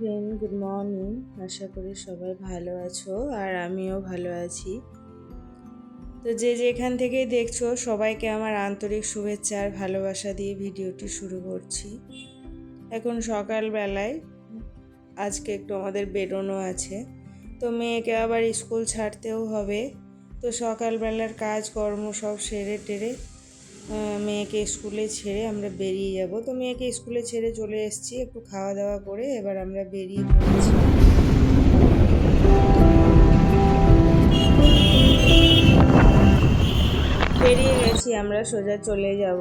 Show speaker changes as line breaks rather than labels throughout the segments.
Friend, good morning. আশা করি সবাই ভালো আছো আর আমিও ভালো আছি। তো যে যেখান থেকেই দেখছো সবাইকে আমার আন্তরিক শুভেচ্ছা আর ভালোবাসা দিয়ে ভিডিওটি শুরু করছি। এখন সকালবেলায় আজকে একটু আমাদের বেরোনো আছে, তো মেয়েকে আবার স্কুল ছাড়তেও হবে। তো সকালবেলার কাজকর্ম সব সেরে টেরে মেয়েকে স্কুলে ছেড়ে আমরা বেরিয়ে যাব। তো মেয়েকে স্কুলে ছেড়ে চলে এসেছি, একটু খাওয়া দাওয়া করে এবার আমরা বেরিয়ে পড়েছি। বেরিয়ে গেছি, আমরা সোজা চলে যাব।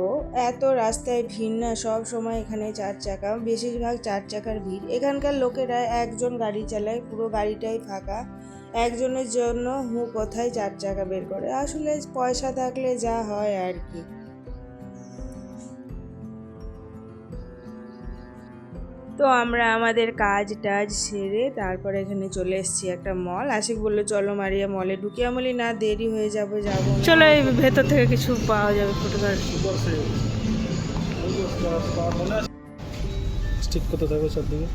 এত রাস্তায় ভিড় না, সব সময় এখানে 4 চাকা, বেশিরভাগ 4 চাকার ভিড়। এখানকার লোকেরা একজন গাড়ি চালায়, পুরো গাড়িটাই ফাঁকা। একজনের জন্য কোথায় 4 চাকা বের করে, আসলে পয়সা থাকলে যা হয় আর কি। তো আমরা আমাদের কাজ টাজ সেরে তারপরে এখানে চলে এসেছি একটা মল। আশিক বললো চলো মারিয়া মলে ঢুকি। আমি বলি না, দেরি হয়ে যাবো, যাবো না।
চলো এই ভেতর থেকে কিছু পাওয়া যাবে ফটোগ্রাফ।
স্টিক করতে থাকবে চারদিকে।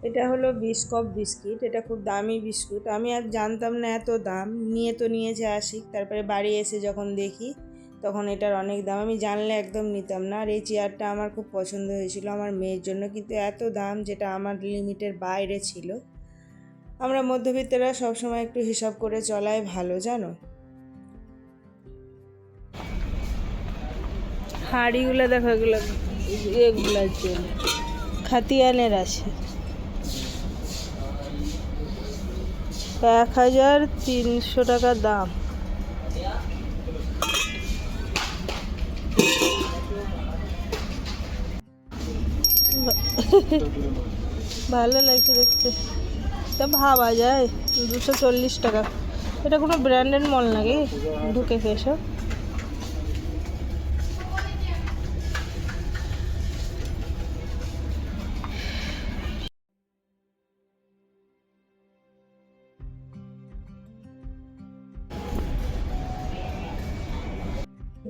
এটা হলো বিস্কপ বিস্কিট, এটা খুব দামি বিস্কুট। আমি আর জানতাম না এত দাম। নিয়েছে আশিক, তারপরে বাড়ি এসে যখন দেখি তখন এটার অনেক দাম। আমি জানলে একদম নিতাম না। আর এই চেয়ারটা আমার খুব পছন্দ হয়েছিল আমার মেয়ের জন্য, কিন্তু এত দাম যেটা আমার লিমিটের বাইরে ছিল। আমরা মধ্যবিত্তরা সবসময় একটু হিসাব করে চলাই ভালো, জানো।
হাঁড়িগুলো দেখো, এগুলোর জন্য খাতিয়ানের আছে 1300 টাকা দাম। ভালো লাগছে দেখতে, তা ভাবা যায় 240 টাকা। এটা কোনো ব্র্যান্ডেড মল নাকি? ঢুকে এসো।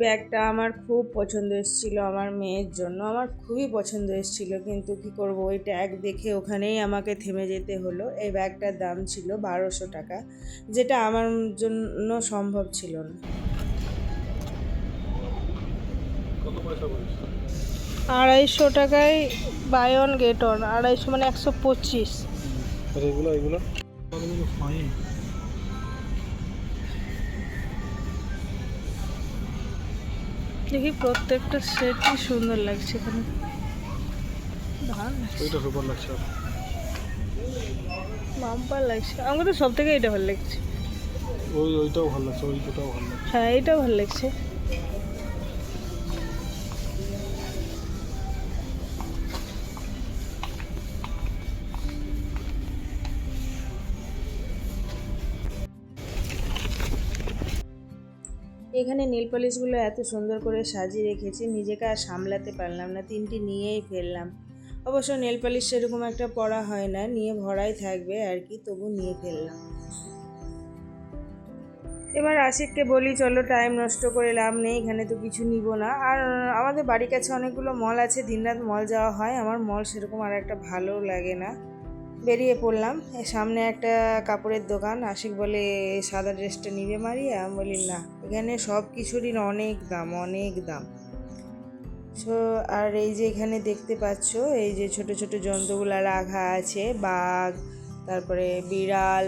ব্যাগটা আমার খুব পছন্দ এসেছিল আমার মেয়ের জন্য, আমার খুবই পছন্দ এসেছিল, কিন্তু কি করব, ওই ট্যাগ দেখে ওখানেই আমাকে থেমে যেতে হলো। এই ব্যাগটার দাম ছিল 1200 টাকা, যেটা আমার জন্য সম্ভব ছিল না।
250 টাকায় বাই ওয়ান গেট ওয়ান। 250 মানে 125।
আর এগুলো ফাইন।
দেখি প্রত্যেকটা সেটই সুন্দর লাগছে এখানে।
ওইটা সুপার লাগছে।
বাম্পার লাগছে, আমাকে তো সব থেকে এটা ভালো লাগছে।
ওইটাও ভালো লাগছে, ওই দুটাও ভালো লাগছে।
হ্যাঁ, এটাও ভালো লাগছে।
এখানে নীল পলিশগুলো এত সুন্দর করে সাজিয়ে রেখেছে, নিজেকে আর সামলাতে পারলাম না, 3টি নিয়েই ফেললাম। অবশ্য নেল পলিশ সেরকম একটা পরা হয় না, নিয়ে ভরাই থাকবে আর কি, তবু নিয়ে ফেললাম। এবার আশিককে বলি চলো, টাইম নষ্ট করে লাভ নেই, এখানে তো কিছু নিব না। আর আমাদের বাড়ির কাছে অনেকগুলো মল আছে, দিনরাত মল যাওয়া হয়, আমার মল সেরকম আর একটা ভালো লাগে না। বেরিয়ে পড়লাম। সামনে একটা কাপড়ের দোকান। আশিক বলে সাদা ড্রেসটা নিবে মারিয়া? আমি বলি না, এখানে সব কিছুরই অনেক দাম, অনেক দাম। সো আর এই যে এখানে দেখতে পাচ্ছ, এই যে ছোট ছোট জন্তুগুলো রাখা আছে, বাঘ, তারপরে বিড়াল,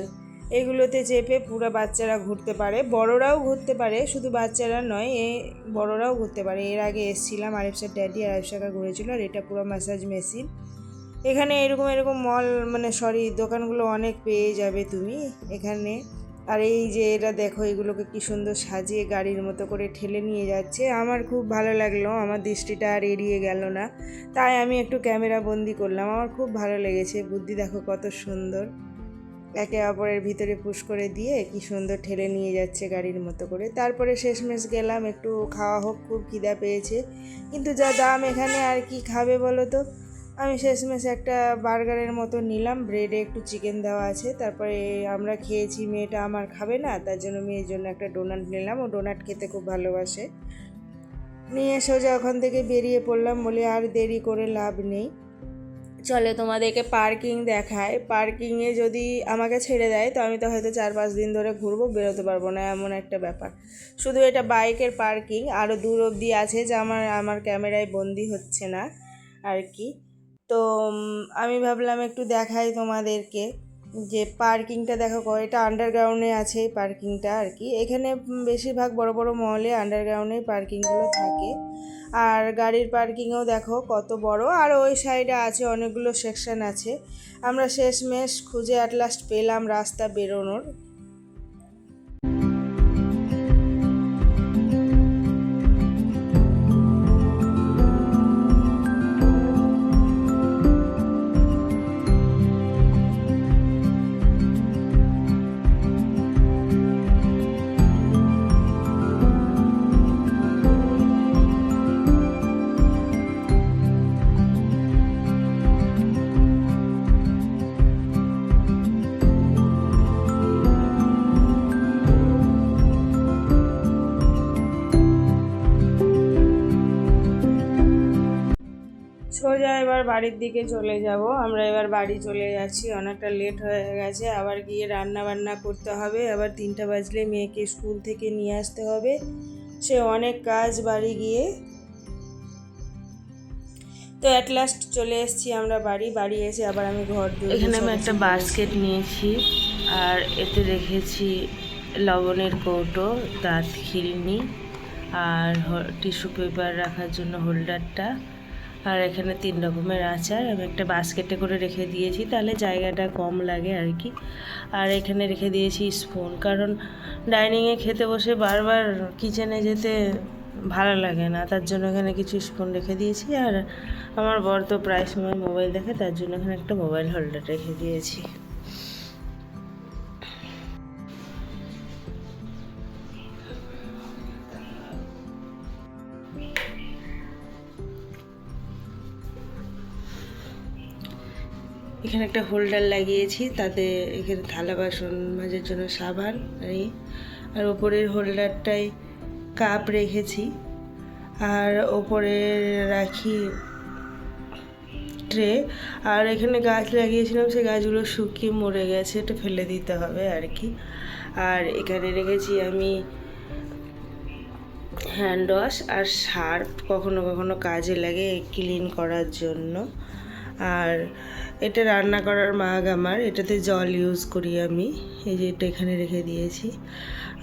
এগুলোতে চেপে পুরো বাচ্চারা ঘুরতে পারে, বড়রাও ঘুরতে পারে, শুধু বাচ্চারা নয়, বড়রাও ঘুরতে পারে। এর আগে এসেছিলাম, আরিফসার ড্যাডি আর আরিফসাকা ঘুরেছিল, আর এটা পুরো ম্যাসাজ মেশিন। এখানে এরকম মল, মানে সরি, দোকানগুলো অনেক পেয়ে যাবে তুমি এখানে। আর এই যে এরা দেখো, এগুলোকে কি সুন্দর সাজিয়ে গাড়ির মতো করে ঠেলে নিয়ে যাচ্ছে, আমার খুব ভালো লাগলো, আমার দৃষ্টিটা আর এড়িয়ে গেল না, তাই আমি একটু ক্যামেরা বন্দি করলাম। আমার খুব ভালো লেগেছে, বুদ্ধি দেখো কত সুন্দর, একে অপরের ভিতরে পুশ করে দিয়ে কি সুন্দর ঠেলে নিয়ে যাচ্ছে গাড়ির মতো করে। তারপরে শেষমেশ গেলাম, একটু খাওয়া হোক, খুব খিদা পেয়েছে, কিন্তু যা দাম এখানে আর কি খাবে বলো তো। আমি শেষমেশ একটা বার্গারের মতো নিলাম, ব্রেডে একটু চিকেন দেওয়া আছে, তারপরে আমরা খেয়েছি, মেয়েটা আমার খাবে না, তার জন্য মেয়ের জন্য একটা ডোনাট নিলাম, ও ডোনাট খেতে খুব ভালোবাসে। নিয়ে সোজা ওখান থেকে বেরিয়ে পড়লাম, বলে আর দেরি করে লাভ নেই, চলে তোমাদেরকে পার্কিং দেখায়। পার্কিংয়ে যদি আমাকে ছেড়ে দেয় তো আমি তো হয়তো 4-5 দিন ধরে ঘুরবো, বেরোতে পারবো না, এমন একটা ব্যাপার। শুধু এটা বাইকের পার্কিং, আরও দূর অবধি আছে যে আমার ক্যামেরায় বন্দি হচ্ছে না আর কি। তো আমি ভাবলাম একটু দেখাই তোমাদেরকে যে পার্কিংটা দেখো, এটা আন্ডারগ্রাউন্ডে আছে এই পার্কিংটা আর কি। এখানে বেশিরভাগ বড় বড় মলে আন্ডারগ্রাউন্ডে পার্কিংগুলো থাকে। আর গাড়ির পার্কিংও দেখো কত বড়, আর ওই সাইডে আছে অনেকগুলো সেকশন আছে। আমরা শেষমেশ খুঁজে অ্যাট লাস্ট পেলাম রাস্তা বেরোনোর। সোজা এবার বাড়ির দিকে চলে যাব। আমরা এবার বাড়ি চলে যাচ্ছি, অনেকটা লেট হয়ে গেছে, আবার গিয়ে রান্না বান্না করতে হবে, আবার 3টা বাজলে মেয়েকে স্কুল থেকে নিয়ে আসতে হবে, সে অনেক কাজ বাড়ি গিয়ে। তো অ্যাট লাস্ট চলে এসেছি আমরা বাড়ি এসে আবার আমি ঘর ধুয়ে
এখানে আমি একটা বাস্কেট নিয়েছি, আর এতে রেখেছি লবণের কৌটো, দাঁত খিলনি, আর টিস্যু পেপার রাখার জন্য হোল্ডারটা, আর এখানে 3 রকমের আচার আমি একটা বাস্কেটে করে রেখে দিয়েছি, তাহলে জায়গাটা কম লাগে আর কি। আর এখানে রেখে দিয়েছি স্পুন, কারণ ডাইনিংয়ে খেতে বসে বারবার কিচেনে যেতে ভালো লাগে না, তার জন্য এখানে কিছু স্পুন রেখে দিয়েছি। আর আমার বর তো প্রায় সময় মোবাইল দেখে, তার জন্য এখানে একটা মোবাইল হোল্ডার রেখে দিয়েছি। এখানে একটা হোল্ডার লাগিয়েছি, তাতে এখানে থালা বাসন মাজার জন্য সাবান আর ওপরের হোল্ডারটায় কাপ রেখেছি, আর ওপরে রাখি ট্রে। আর এখানে গাছ লাগিয়েছিলাম, সেই গাছগুলো শুকিয়ে মরে গেছে, এটা ফেলে দিতে হবে আর কি। আর এখানে রেখেছি আমি হ্যান্ড ওয়াশ আর সার্ফ, কখনো কখনো কাজে লাগে ক্লিন করার জন্য। আর এটা রান্না করার মাগ আমার, এটাতে জল ইউজ করি আমি, এই যে এটা এখানে রেখে দিয়েছি।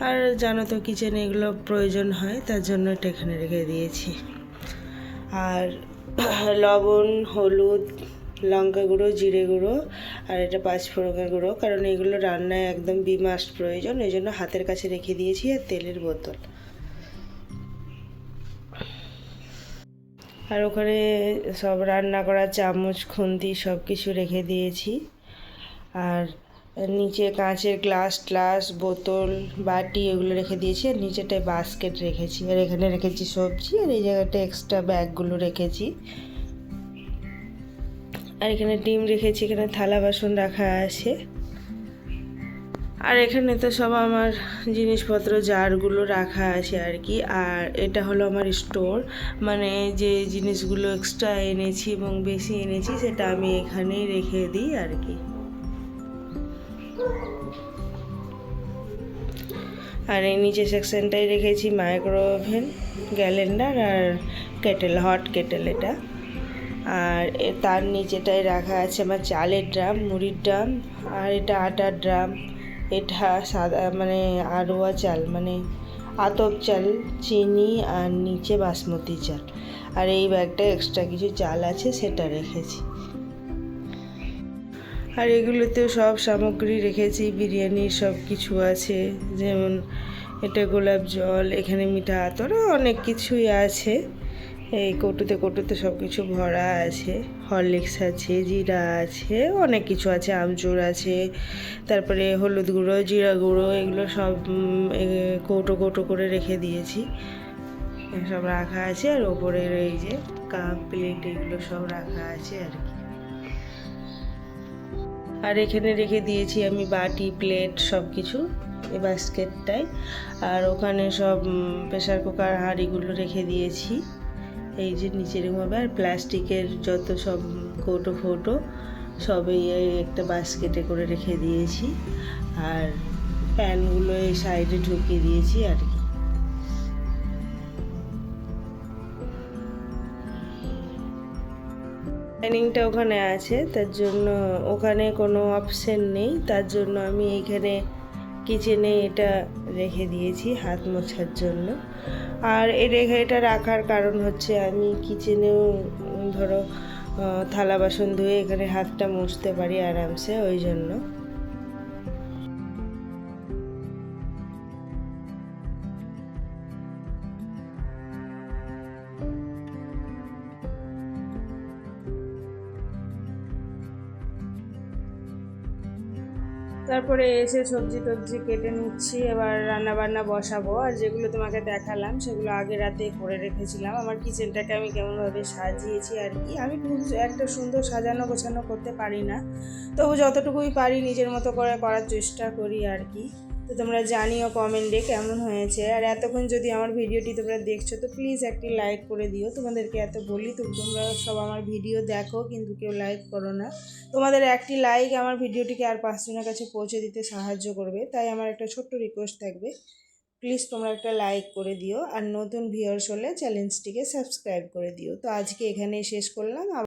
আর জানো তো কিচেনে এগুলো প্রয়োজন হয়, তার জন্য এটা এখানে রেখে দিয়েছি। আর লবণ, হলুদ, লঙ্কা গুঁড়ো, জিরে গুঁড়ো, আর এটা 5 ফোড়নের গুঁড়ো, কারণ এগুলো রান্নায় একদম মাস্ট প্রয়োজন, এই জন্য হাতের কাছে রেখে দিয়েছি। আর তেলের বোতল, আর ওখানে সব রান্না করার চামচ, খুন্তি সব কিছু রেখে দিয়েছি। আর নিচে কাঁচের গ্লাস, বোতল, বাটি এগুলো রেখে দিয়েছি। আর নিচেটায় বাস্কেট রেখেছি, আর এখানে রেখেছি সবজি, আর এই জায়গাটা এক্সট্রা ব্যাগগুলো রেখেছি। আর এখানে ডিম রেখেছি, এখানে থালা বাসন রাখা আছে। আর এখানে তো সব আমার জিনিসপত্র জারগুলো রাখা আছে আর কি। আর এটা হলো আমার স্টোর, মানে যে জিনিসগুলো এক্সট্রা এনেছি এবং বেশি এনেছি সেটা আমি এখানেই রেখে দিই আর কি। আর এই নিচে সেকশনটাই রেখেছি মাইক্রো ওভেন, ক্যালেন্ডার আর কেটেল, হট কেটেল এটা। আর তার নিচেটায় রাখা আছে আমার চালের ড্রাম, মুড়ির ড্রাম, আর এটা আটার ড্রাম। এটা সাদা মানে আরোয়া চাল, মানে আতপ চাল, চিনি, আর নিচে বাসমতি চাল। আর এই ব্যাগটা এক্সট্রা কিছু চাল আছে সেটা রেখেছি। আর এগুলোতেও সব সামগ্রী রেখেছি, বিরিয়ানির সব কিছু আছে, যেমন এটা গোলাপ জল, এখানে মিঠা আতর, অনেক কিছুই আছে। এই কৌটোতে সব কিছু ভরা আছে, হরলিক্স আছে, জিরা আছে, অনেক কিছু আছে, আমচুর আছে, তারপরে হলুদ গুঁড়ো, জিরা গুঁড়ো, এগুলো সব কৌটো করে রেখে দিয়েছি, সব রাখা আছে। আর ওপরের এই যে কাপ, প্লেট, এগুলো সব রাখা আছে আর কি। আর এখানে রেখে দিয়েছি আমি বাটি, প্লেট সব কিছু, এই বাস্কেটটায়। আর ওখানে সব প্রেশার কুকার হাঁড়িগুলো রেখে দিয়েছি, এই যে নিচে এরকমভাবে। আর প্লাস্টিকের যত সব কৌটো ফৌটো সবই এই একটা বাস্কেটে করে রেখে দিয়েছি। আর প্যানগুলো এই সাইডে ঢুকিয়ে দিয়েছি আর কি। ডাইনিংটা ওখানে আছে, তার জন্য ওখানে কোনো অপশন নেই, তার জন্য আমি এইখানে কিচেনে এটা রেখে দিয়েছি হাত মোছার জন্য। আর এটা রাখার কারণ হচ্ছে আমি কিচেনেও ধরো থালা বাসন ধুয়ে এখানে হাতটা মুছতে পারি আরামসে, ওই জন্য।
তারপরে এসে সবজি টবজি কেটে নিচ্ছি, এবার রান্না বান্না বসাবো। আর যেগুলো তোমাকে দেখালাম সেগুলো আগে রাতে করে রেখেছিলাম। আমার কিচেনটাকে আমি কেমনভাবে সাজিয়েছি আর কি। আমি খুব একটা সুন্দর সাজানো গোছানো করতে পারি না, তবু যতটুকুই পারি নিজের মতো করে করার চেষ্টা করি আর কি। তো তোমরা জানিও কমেন্টে কেমন হয়েছে। আর এতক্ষণ যদি আমার ভিডিওটি তোমরা দেখছো তো প্লিজ একটি লাইক করে দিও। তোমাদেরকে এত বলি, তো তোমরা সব আমার ভিডিও দেখো কিন্তু কেউ লাইক করো না। তোমাদের একটি লাইক আমার ভিডিওটিকে আর 5 জনের কাছে পৌঁছে দিতে সাহায্য করবে, তাই আমার একটা ছোট্ট রিকোয়েস্ট থাকবে, প্লিজ তোমরা একটা লাইক করে দিও। আর নতুন ভিউয়ার্স হলে চ্যানেলটিকে সাবস্ক্রাইব করে দিও। তো আজকে এখানেই শেষ করলাম।